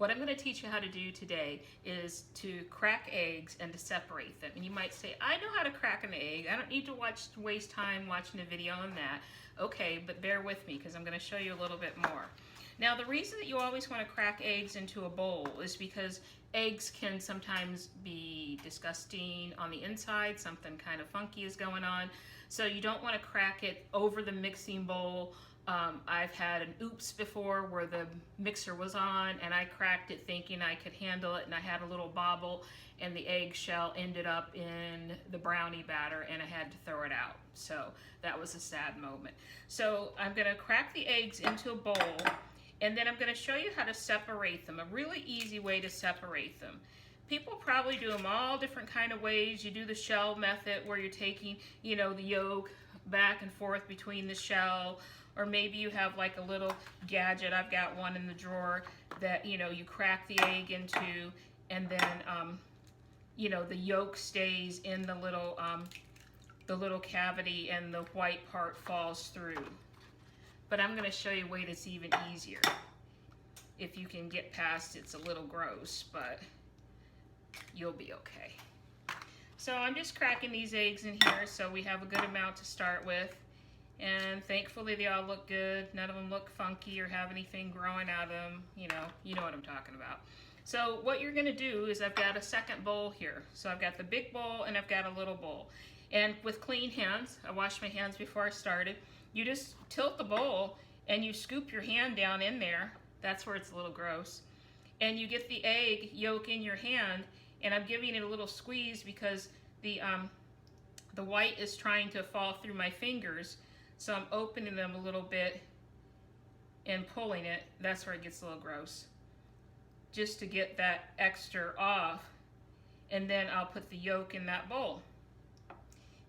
What I'm going to teach you how to do today is to crack eggs and to separate them. And you might say, I know how to crack an egg. I don't need to waste time watching a video on that. Okay, but bear with me because I'm going to show you a little bit more. Now, the reason that you always want to crack eggs into a bowl is because eggs can sometimes be disgusting on the inside. Something kind of funky is going on. So you don't want to crack it over the mixing bowl. I've had an oops before where the mixer was on and I cracked it thinking I could handle it, and I had a little bobble and the eggshell ended up in the brownie batter and I had to throw it out. So that was a sad moment. So I'm going to crack the eggs into a bowl, and then I'm going to show you how to separate them, a really easy way to separate them. People probably do them all different kind of ways. You do the shell method where you're taking, the yolk back and forth between the shell, or maybe you have like a little gadget. I've got one in the drawer that, you crack the egg into, and then, the yolk stays in the little cavity and the white part falls through. But I'm going to show you a way that's even easier. If you can get past it's a little gross, but you'll be okay. So I'm just cracking these eggs in here so we have a good amount to start with. And thankfully they all look good. None of them look funky or have anything growing out of them. You know what I'm talking about. So what you're going to do is I've got a second bowl here. So I've got the big bowl and I've got a little bowl. And with clean hands, I washed my hands before I started, you just tilt the bowl and you scoop your hand down in there. That's where it's a little gross. And you get the egg yolk in your hand, and I'm giving it a little squeeze because the white is trying to fall through my fingers. So I'm opening them a little bit and pulling it. That's where it gets a little gross. Just to get that extra off. And then I'll put the yolk in that bowl.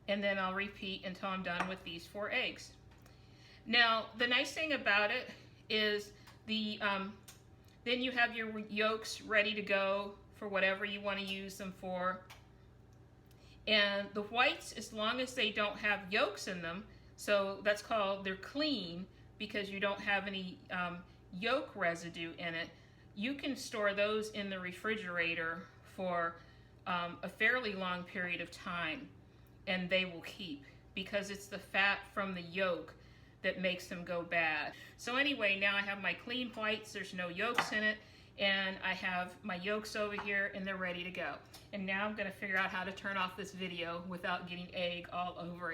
And then I'll repeat until I'm done with these 4 eggs. Now, the nice thing about it is then you have your yolks ready to go for whatever you want to use them for. And the whites, as long as they don't have yolks in them, so that's called, they're clean because you don't have any yolk residue in it, you can store those in the refrigerator for a fairly long period of time, and they will keep because it's the fat from the yolk that makes them go bad. So anyway, now I have my clean whites, there's no yolks in it, and I have my yolks over here and they're ready to go. And now I'm going to figure out how to turn off this video without getting egg all over